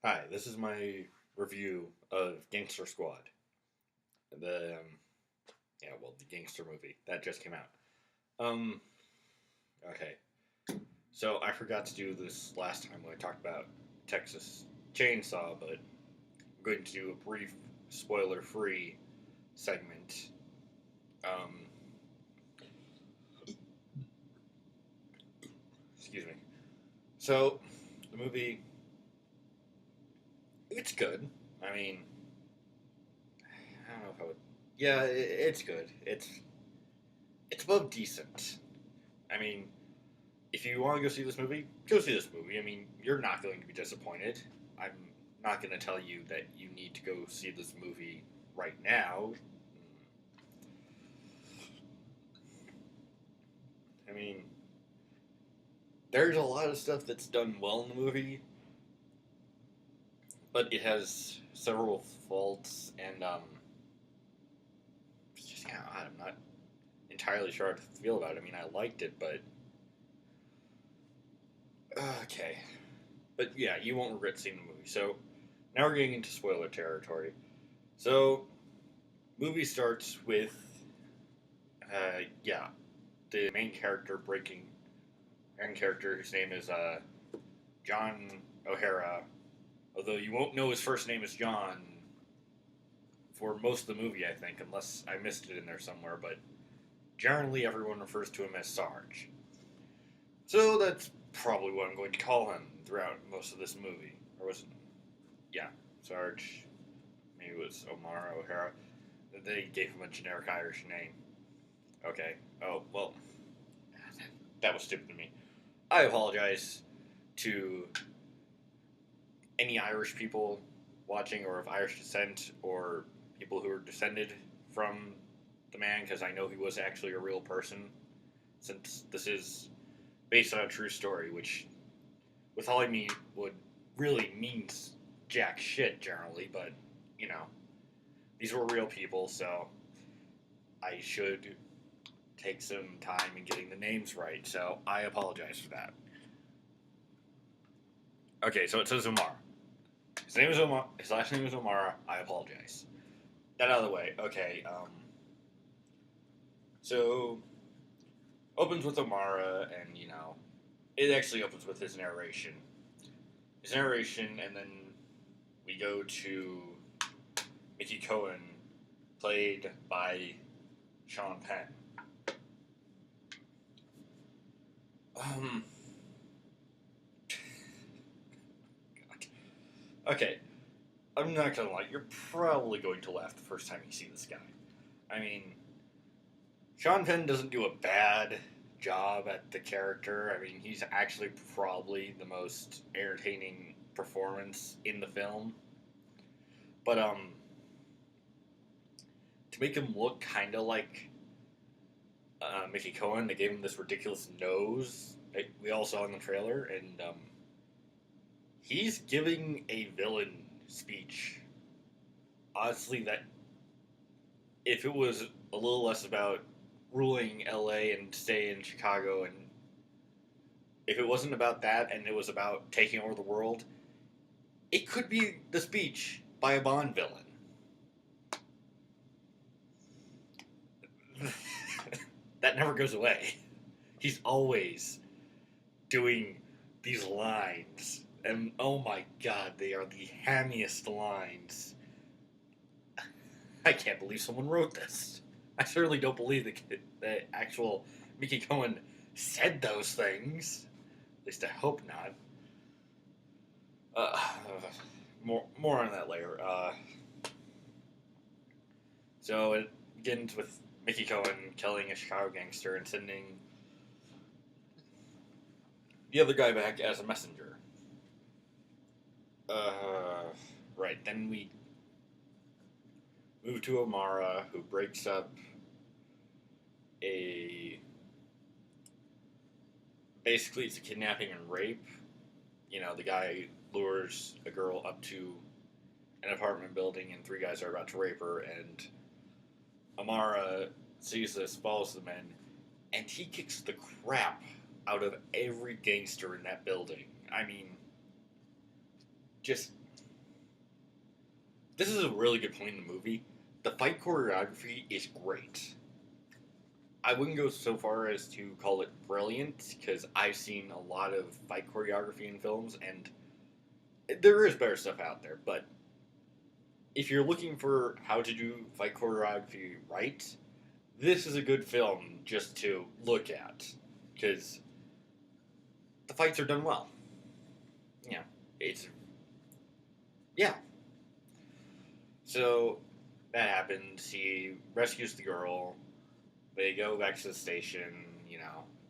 Hi, this is my review of Gangster Squad. The gangster movie that just came out. Um, okay. So I forgot to do this last time when I talked about Texas Chainsaw, but I'm going to do a brief spoiler-free segment. Um, excuse me. So the movie, it's good. I mean, I don't know if I would. Yeah, it's good. It's above decent. I mean, if you want to go see this movie, go see this movie. I mean, you're not going to be disappointed. I'm not going to tell you that you need to go see this movie right now. I mean, there's a lot of stuff that's done well in the movie, but it has several faults, and it's just I'm not entirely sure how to feel about it. I mean, I liked it, but okay. But yeah, you won't regret seeing the movie. So now we're getting into spoiler territory. So movie starts with yeah, the main character whose name is John O'Hara. Although you won't know his first name is John for most of the movie, I think, unless I missed it in there somewhere. But generally, everyone refers to him as Sarge. So that's probably what I'm going to call him throughout most of this movie. Or was it? Yeah, Sarge. Maybe it was Omar O'Hara. They gave him a generic Irish name. Okay. Oh, well, that was stupid of me. I apologize to any Irish people watching or of Irish descent or people who are descended from the man because I know he was actually a real person since this is based on a true story, which with all I mean would really means jack shit generally, but you know, these were real people, so I should take some time in getting the names right, so I apologize for that. Okay, so it says Omar. His name is Omar. His last name is Omara. I apologize. That out of the way. Okay. So opens with Omara, and it actually opens with his narration. His narration, and then we go to Mickey Cohen, played by Sean Penn. Um. God. Okay. I'm not gonna lie. You're probably going to laugh the first time you see this guy. I mean, Sean Penn doesn't do a bad job at the character. I mean, he's actually probably the most entertaining performance in the film. But to make him look kind of like Mickey Cohen, they gave him this ridiculous nose that we all saw in the trailer, and he's giving a villain speech. Honestly, that if it was a little less about ruling LA and staying in Chicago, and if it wasn't about that and it was about taking over the world, it could be the speech by a Bond villain. That never goes away. He's always doing these lines, and oh my god, they are the hammiest lines. I can't believe someone wrote this. I certainly don't believe the actual Mickey Cohen said those things. At least I hope not. Uh, more on that later. So it begins with Mickey Cohen killing a Chicago gangster and sending the other guy back as a messenger. Right. Then we move to Omara, who breaks up a. Basically, it's a kidnapping and rape. The guy lures a girl up to an apartment building, and three guys are about to rape her, and Amara sees this, follows the men, and he kicks the crap out of every gangster in that building. I mean, just this is a really good point in the movie. The fight choreography is great. I wouldn't go so far as to call it brilliant because I've seen a lot of fight choreography in films, and there is better stuff out there. But if you're looking for how to do fight choreography right, this is a good film just to look at because the fights are done well. Yeah, it's yeah. So that happens. He rescues the girl. They go back to the station,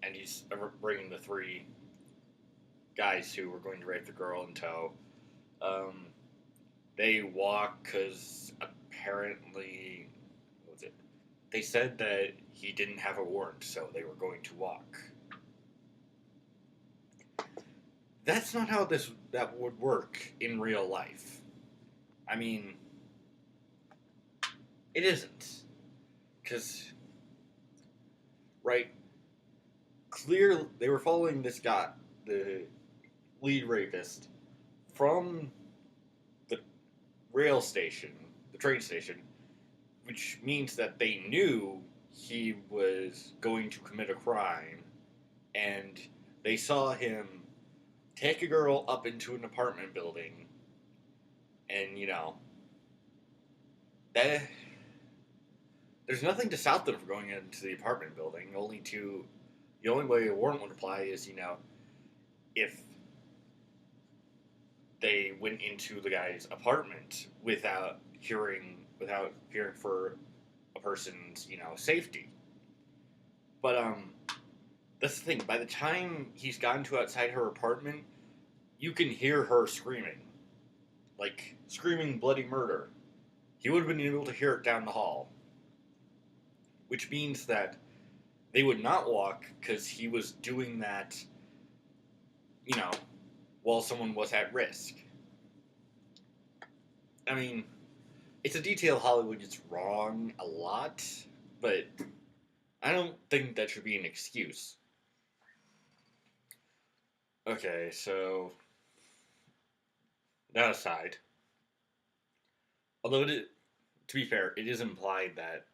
and he's bringing the three guys who were going to rape the girl in tow. Um, they walk because apparently, what was it? They said that he didn't have a warrant, so they were going to walk. That's not how that would work in real life. I mean, it isn't. Because, right, clear they were following this guy, the lead rapist, from the rail station, the train station, which means that they knew he was going to commit a crime, and they saw him take a girl up into an apartment building, and that there's nothing to stop them from going into the apartment building. The only way a warrant would apply is if they went into the guy's apartment without hearing for a person's safety. But that's the thing. By the time he's gotten to outside her apartment, you can hear her screaming, like screaming bloody murder. He would have been able to hear it down the hall, which means that they would not walk because he was doing that, while someone was at risk. I mean, it's a detail Hollywood gets wrong a lot, but I don't think that should be an excuse. Okay, so that aside, although to be fair, it is implied that,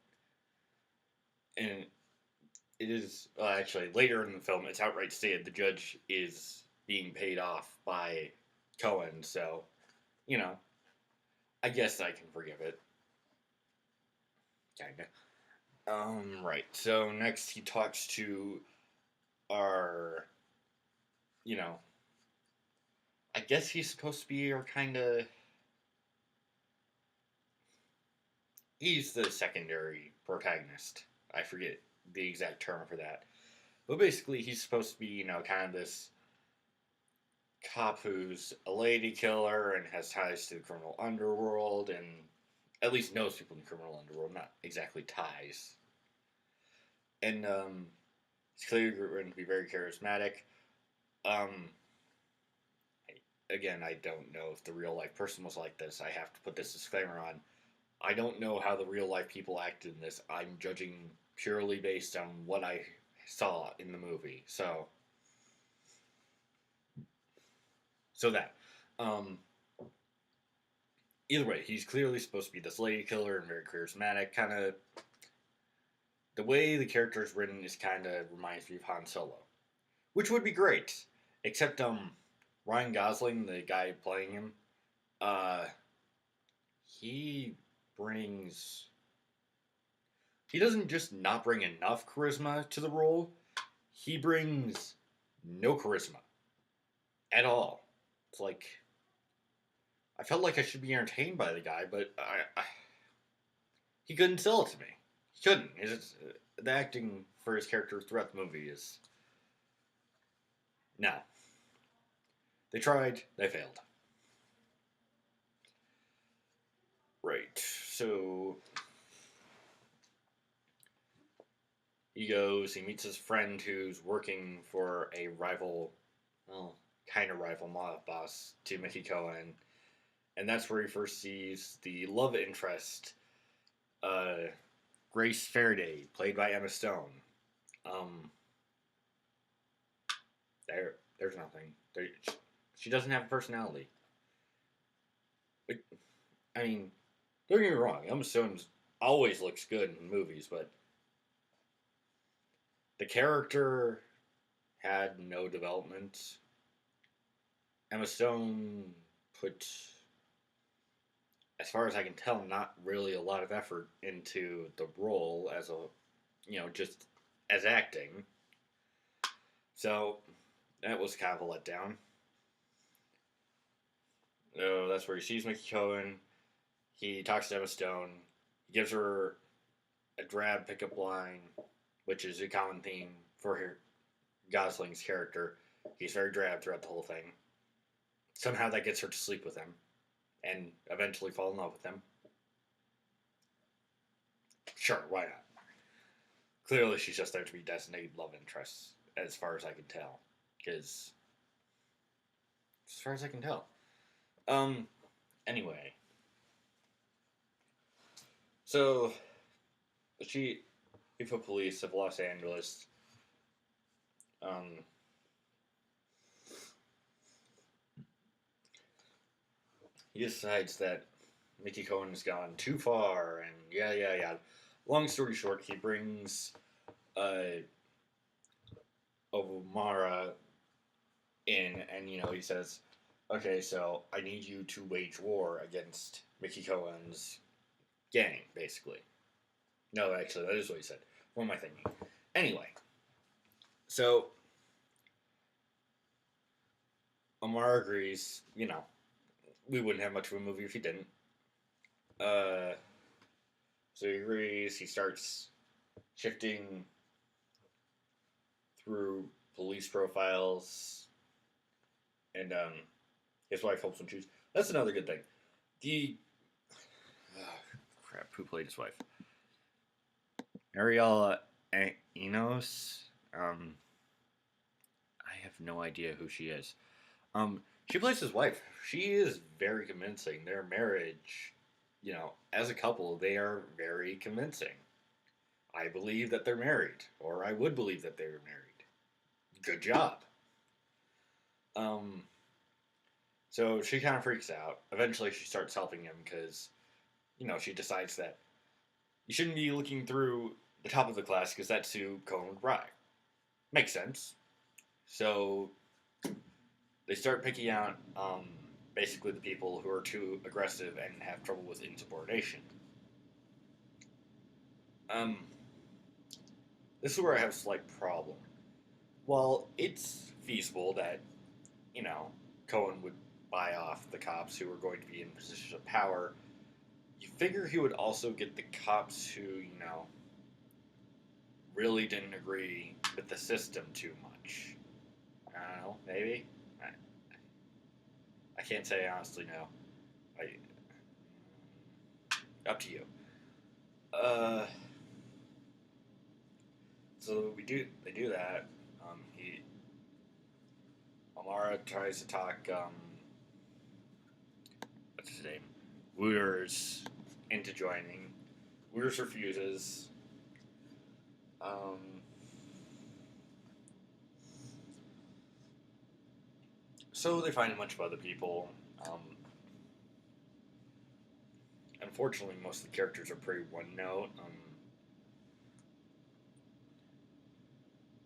and it is actually later in the film, it's outright stated the judge is being paid off by Cohen, so you know, I guess I can forgive it. Kinda. Right. So next he talks to our, you know, I guess he's supposed to be our kind of. He's the secondary protagonist. I forget the exact term for that. But basically, he's supposed to be, kind of this cop who's a lady killer and has ties to the criminal underworld and at least knows people in the criminal underworld, not exactly ties. And he's clearly going to be very charismatic. Um, Again, I don't know if the real life person was like this. I have to put this disclaimer on. I don't know how the real life people acted in this. I'm judging purely based on what I saw in the movie. So that. Um, Either way, he's clearly supposed to be this lady killer and very charismatic. Kind of the way the character is written is kind of reminds me of Han Solo, which would be great. Except Ryan Gosling, the guy playing him, uh, he brings. He doesn't just not bring enough charisma to the role. He brings no charisma at all. It's like I felt like I should be entertained by the guy, but he couldn't sell it to me. He couldn't. The acting for his character throughout the movie is no. They tried. They failed. Right. So he goes. He meets his friend who's working for a rival, well, kind of rival mob boss to Mickey Cohen, and that's where he first sees the love interest, uh, Grace Faraday, played by Emma Stone. Um, there's nothing. She doesn't have a personality. I mean, Don't get me wrong, Emma Stone always looks good in movies, but the character had no development. Emma Stone put, as far as I can tell, not really a lot of effort into the role as a, just as acting. So that was kind of a letdown. So that's where he sees Mickey Cohen. He talks to Emma Stone. He gives her a drab pickup line, which is a common theme for Gosling's character. He's very drab throughout the whole thing. Somehow that gets her to sleep with him and eventually fall in love with him. Sure, why not? Clearly, she's just there to be designated love interest, as far as I can tell. Because, as far as I can tell. Anyway. So, the chief of police of Los Angeles, he decides that Mickey Cohen has gone too far, and yeah. Long story short, he brings O'Mara in, and he says, "Okay, so I need you to wage war against Mickey Cohen's gang, basically." No, actually, that is what he said. What am I thinking? Anyway, so O'Mara agrees. We wouldn't have much of a movie if he didn't. So he agrees. He starts shifting through police profiles, and his wife helps him choose. That's another good thing. Crap, who played his wife? Ariel Enos. I have no idea who she is. She plays his wife. She is very convincing. Their marriage, as a couple, they are very convincing. I believe that they're married, or I would believe that they were married. Good job. So she kind of freaks out. Eventually, she starts helping him because, she decides that you shouldn't be looking through the top of the class because that's who Cohen would brag. Makes sense. So they start picking out basically the people who are too aggressive and have trouble with insubordination. This is where I have a slight problem. While it's feasible that, Cohen would buy off the cops who were going to be in positions of power, you figure he would also get the cops who, really didn't agree with the system too much. I don't know, maybe? I can't say honestly, no. Up to you. So they do that. Amara tries to talk, what's his name? Wooters into joining. Wooters refuses. So they find a bunch of other people. Unfortunately, most of the characters are pretty one note.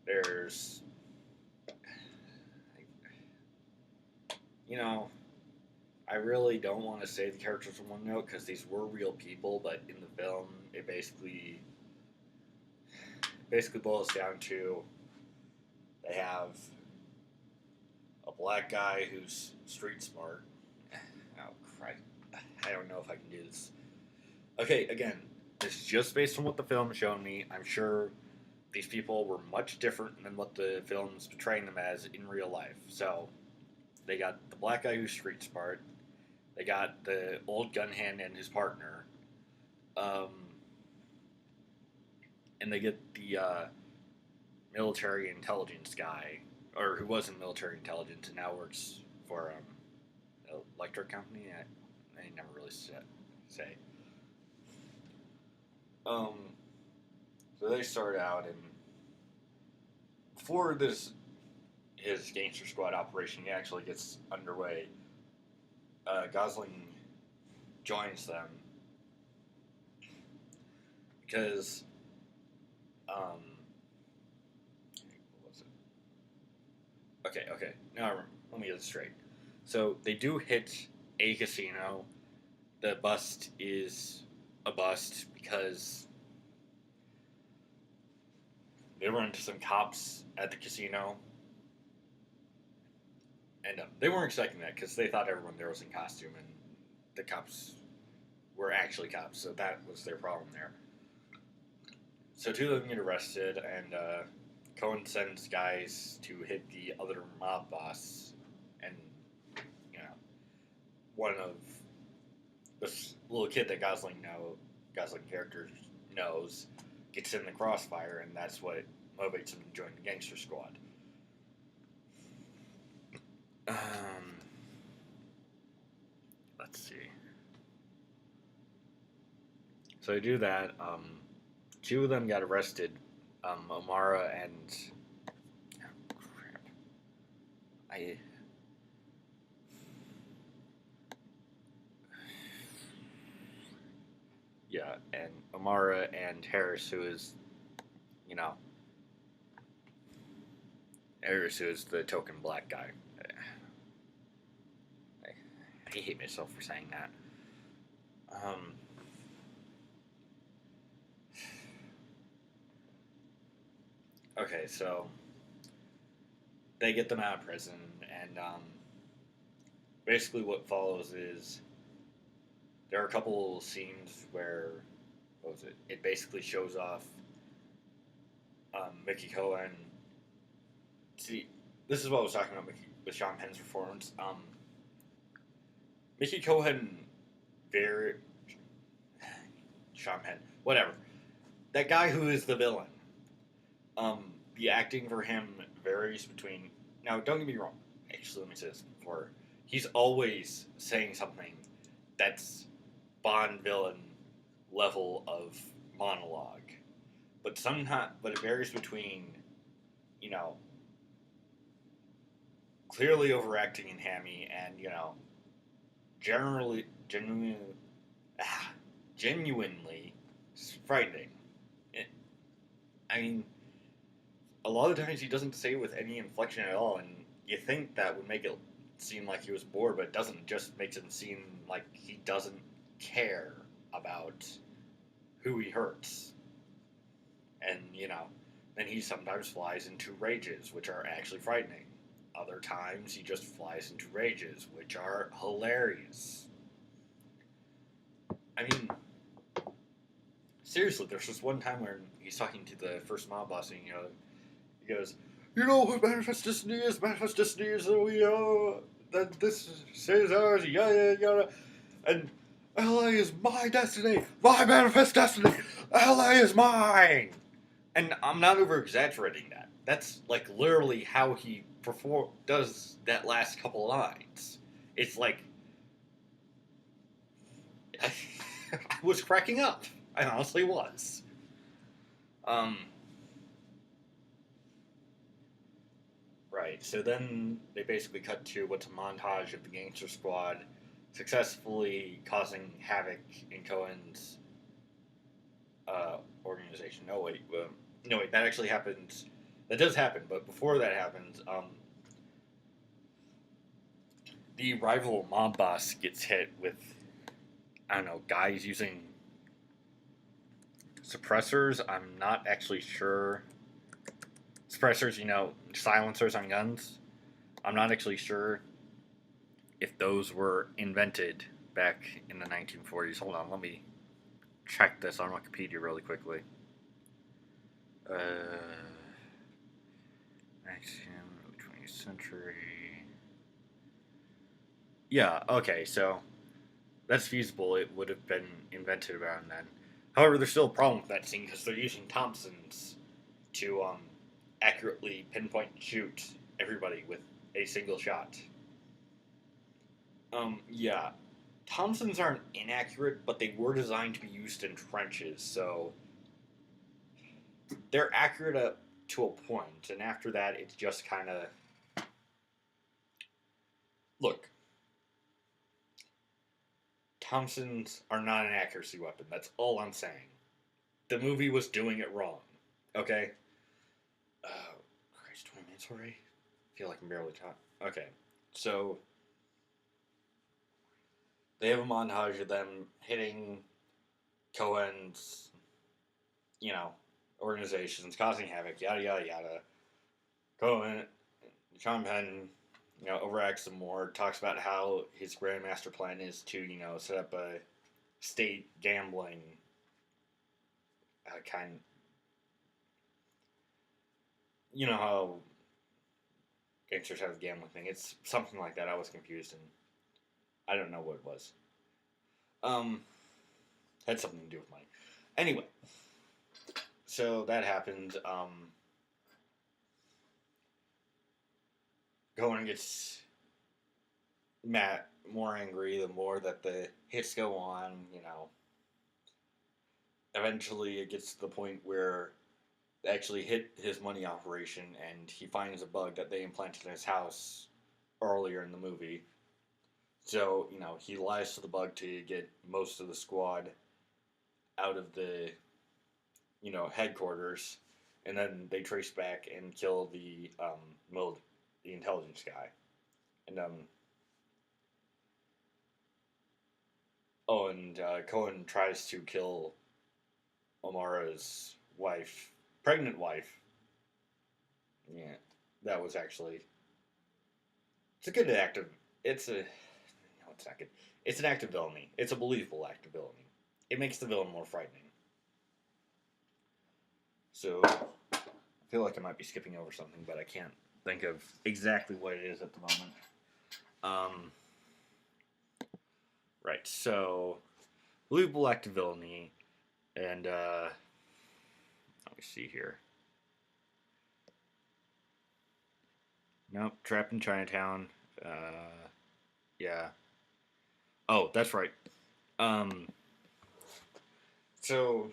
There's, I really don't want to say the characters are one note because these were real people, but in the film, it basically boils down to they have a black guy who's street smart. Oh, Christ. I don't know if I can do this. Okay, again, this is just based on what the film showed me. I'm sure these people were much different than what the film's portraying them as in real life. So, they got the black guy who's street smart. They got the old gun hand and his partner. And they get the military intelligence guy, or who was in military intelligence and now works for an electric company. I never really say. So they start out, and before his Gangster Squad operation actually gets underway, Gosling joins them, because what was it? Okay. Now let me get this straight. So they do hit a casino. The bust is a bust because they run into some cops at the casino, and they weren't expecting that because they thought everyone there was in costume, and the cops were actually cops, so that was their problem there. So two of them get arrested, and Cohen sends guys to hit the other mob boss, and you know, one of this little kid that Gosling character knows, gets in the crossfire, and that's what motivates him to join the Gangster Squad. Let's see. So they do that. Two of them got arrested. Omara and crap. I yeah, and Omara and Harris, who is, you know, Harris, who is the token black guy. I hate myself for saying that. Okay, so they get them out of prison, and basically what follows is there are a couple scenes where what was it? It basically shows off Mickey Cohen. See, this is what I was talking about with Sean Penn's performance. Mickey Cohen, very Sean Penn, whatever. That guy who is the villain. The acting for him varies between. Now, don't get me wrong. Actually, let me say this before. He's always saying something that's Bond villain level of monologue, but it varies between, you know, clearly overacting and hammy, and genuinely, genuinely frightening. It, I mean, a lot of times he doesn't say it with any inflection at all, and you think that would make it seem like he was bored, but it doesn't. It just makes him seem like he doesn't care about who he hurts. And, then he sometimes flies into rages, which are actually frightening. Other times he just flies into rages, which are hilarious. I mean, seriously, there's this one time where he's talking to the first mob boss, and, he goes, what manifest destiny is? Manifest destiny is that this says ours, yada, yada. And LA is my destiny, my manifest destiny. LA is mine. And I'm not over exaggerating that. That's like literally how he does that last couple lines. It's like I was cracking up. I honestly was. Right. So then they basically cut to what's a montage of the Gangster Squad successfully causing havoc in Cohen's organization. No, wait. That actually happens. That does happen, but before that happens, the rival mob boss gets hit with, I don't know, guys using suppressors. I'm not actually sure. Suppressors, silencers on guns. I'm not actually sure if those were invented back in the 1940s. Hold on, let me check this on Wikipedia really quickly. Maximum 20th century. Yeah, okay, so that's feasible. It would have been invented around then. However, there's still a problem with that scene because they're using Thompsons to accurately pinpoint and shoot everybody with a single shot. Yeah. Thompsons aren't inaccurate, but they were designed to be used in trenches, so they're accurate up to a point, and after that, it's just kind of... Look, Thompsons are not an accuracy weapon. That's all I'm saying. the movie was doing it wrong. Okay? Oh, Christ, 20 minutes already? I feel like I'm barely talking. Okay. So, they have a montage of them hitting Cohen's, you know, organizations, causing havoc, yada, yada, yada. Cohen, Sean Penn, overacts some more, talks about how his grand master plan is to, set up a state gambling kind. You know how gangsters have the gambling thing. It's something like that. I was confused and I don't know what it was. Had something to do with money. Anyway, so that happened. Cohen gets more angry the more that the hits go on. Eventually it gets to the point where they actually hit his money operation, and he finds a bug that they implanted in his house earlier in the movie. So, he lies to the bug to get most of the squad out of the, headquarters, and then they trace back and kill the intelligence guy. And, Cohen tries to kill Amara's wife, pregnant wife. Yeah, that was actually, it's a good act of, it's a, no, it's not good. It's an act of villainy. It's a believable act of villainy. It makes the villain more frightening. So, I feel like I might be skipping over something, but I can't think of exactly what it is at the moment. Right, so, believable act of villainy, and, let me see here. Nope, trapped in Chinatown. Yeah. Oh, that's right. Um, so,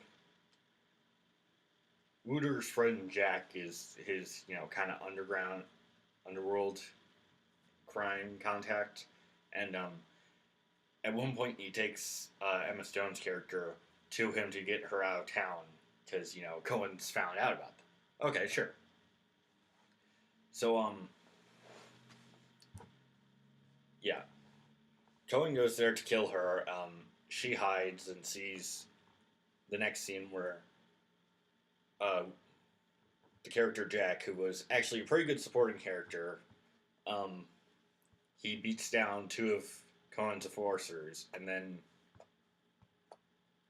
Wooter's friend Jack is his, kind of underworld crime contact, and at one point he takes Emma Stone's character to him to get her out of town because Cohen's found out about them. Okay, sure. So yeah, Cohen goes there to kill her. She hides and sees the next scene where uh, the character Jack, who was actually a pretty good supporting character, um, he beats down two of Cohen's enforcers, and then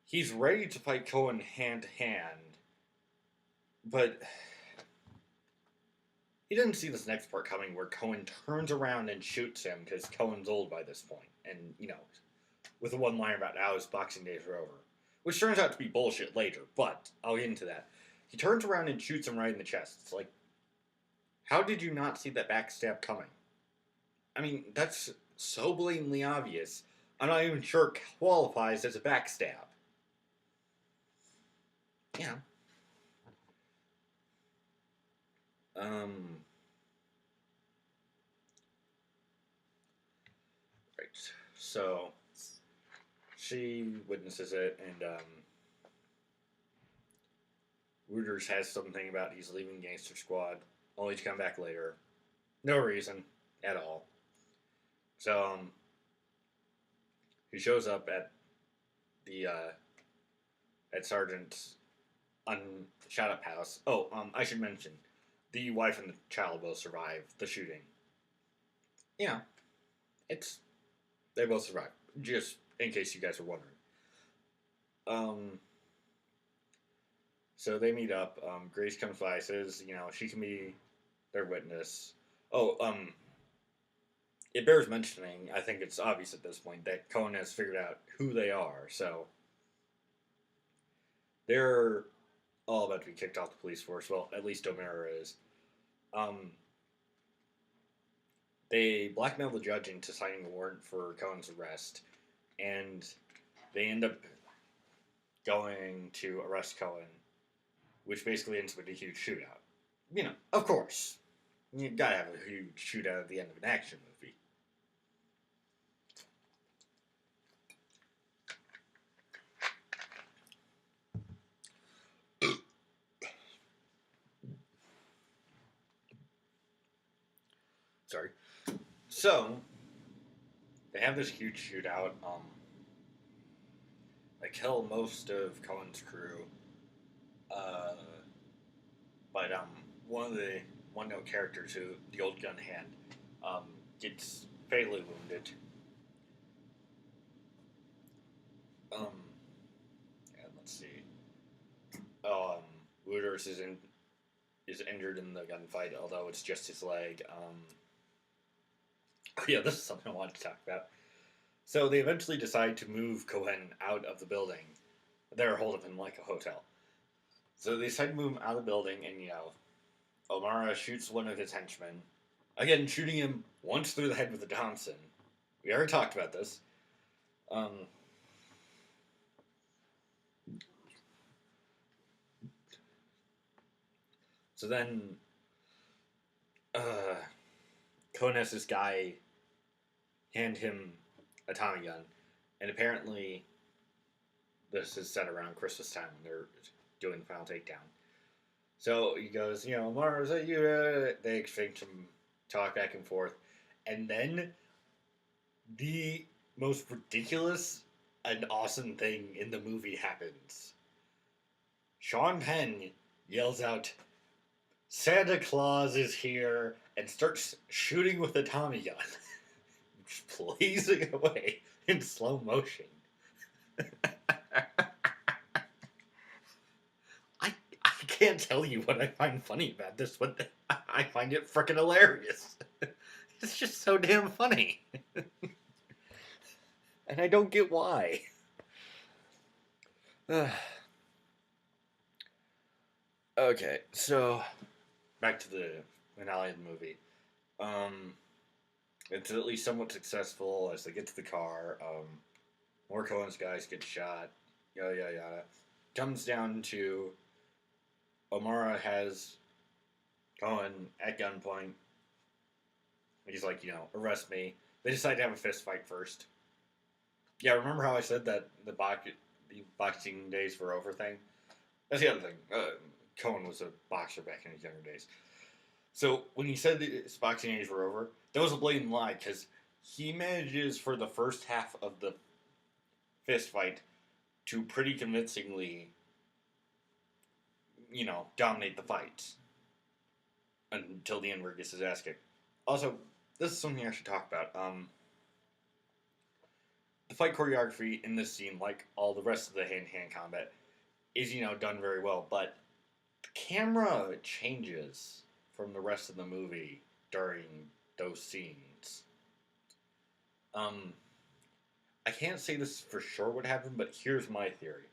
he's ready to fight Cohen hand to hand, but he didn't see this next part coming where Cohen turns around and shoots him because Cohen's old by this point, and, with a one-liner about how his boxing days are over, which turns out to be bullshit later, but I'll get into that. He turns around and shoots him right in the chest. It's like, how did you not see that backstab coming? I mean, that's so blatantly obvious. I'm not even sure it qualifies as a backstab. Yeah. Right. So, she witnesses it, and, Wooters has something about he's leaving Gangster Squad, only to come back later. No reason at all. So, he shows up at the, at Sergeant's shot up house. Oh, I should mention, the wife and the child both survived the shooting. They both survived. Just in case you guys are wondering. So they meet up. Grace comes by, says, she can be their witness. Oh, it bears mentioning, I think it's obvious at this point, that Cohen has figured out who they are, so they're all about to be kicked off the police force. Well, at least O'Mara is. They blackmail the judge into signing a warrant for Cohen's arrest, and they end up going to arrest Cohen, which basically ends with a huge shootout. Of course. You gotta have a huge shootout at the end of an action movie. Sorry. So they have this huge shootout. They kill most of Cohen's crew. Uh, but one of the one note characters, who the old gun hand, gets fatally wounded. Um, and let's see. Oh, Wooders is injured in the gunfight, although it's just his leg. Yeah, this is something I wanted to talk about. So they eventually decide to move Cohen out of the building. They're holding him like a hotel. So they decide to move him out of the building, and O'Mara shoots one of his henchmen. Again, shooting him once through the head with a Thompson. We already talked about this. Um, so then, Cohen has this guy hand him a Tommy gun, and apparently this is set around Christmas time when they're doing the final takedown. So he goes, Mars, they exchange some talk back and forth, and then the most ridiculous and awesome thing in the movie happens. Sean Penn yells out, "Santa Claus is here," and starts shooting with a Tommy gun, blazing away in slow motion. I can't tell you what I find funny about this, but I find it frickin' hilarious. It's just so damn funny. And I don't get why. Okay, so back to the finale of the movie. It's at least somewhat successful as they get to the car. More Cohen's guys get shot. Yada yada yada. Comes down to O'Mara has Cohen at gunpoint. He's like, arrest me. They decide to have a fist fight first. Yeah, remember how I said that the boxing days were over thing? That's the other thing. Cohen was a boxer back in his younger days. So when he said his boxing days were over, that was a blatant lie, because he manages for the first half of the fist fight to pretty convincingly, dominate the fights until the end where he gets his ass kicked. Also, this is something I should talk about. The fight choreography in this scene, like all the rest of the hand-to-hand combat, is, done very well, but the camera changes from the rest of the movie during those scenes. I can't say this for sure what happened, but here's my theory.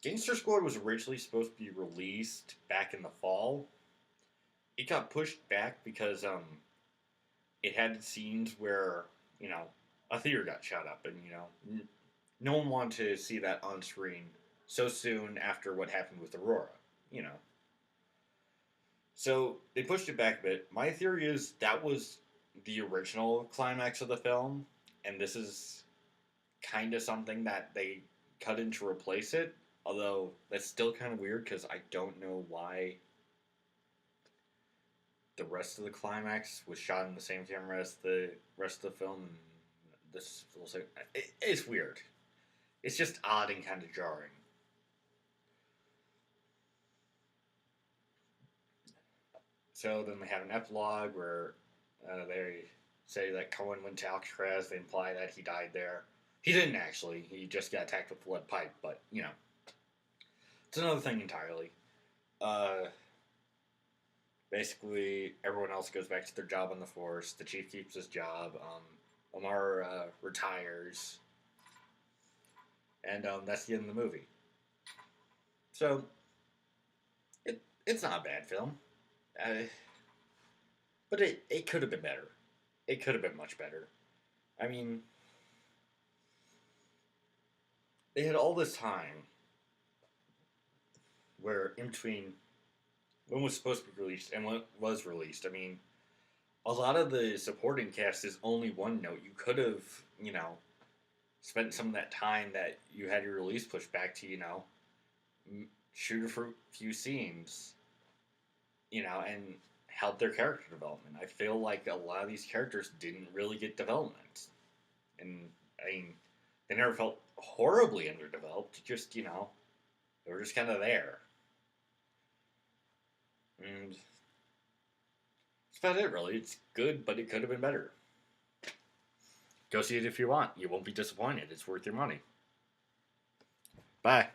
Gangster Squad was originally supposed to be released back in the fall. It got pushed back because it had scenes where, a theater got shot up, and, no one wanted to see that on screen so soon after what happened with Aurora, So they pushed it back a bit. My theory is that was the original climax of the film, and this is kind of something that they cut in to replace it. Although that's still kind of weird because I don't know why the rest of the climax was shot in the same camera as the rest of the film. And this feels like it's weird. It's just odd and kind of jarring. So then they have an epilogue where they say that Cohen went to Alcatraz. They imply that he died there. He didn't actually. He just got attacked with a lead pipe. But, it's another thing entirely. Basically, everyone else goes back to their job on the force. The chief keeps his job. Omar retires. And that's the end of the movie. So, it's not a bad film. But it could have been better. It could have been much better. I mean, they had all this time where in between when was supposed to be released and when was released. I mean, a lot of the supporting cast is only one note. You could have, spent some of that time that you had your release pushed back to, shoot a few scenes, and helped their character development. I feel like a lot of these characters didn't really get development. And, I mean, they never felt horribly underdeveloped. Just, they were just kind of there. And that's about it, really. It's good, but it could have been better. Go see it if you want. You won't be disappointed. It's worth your money. Bye.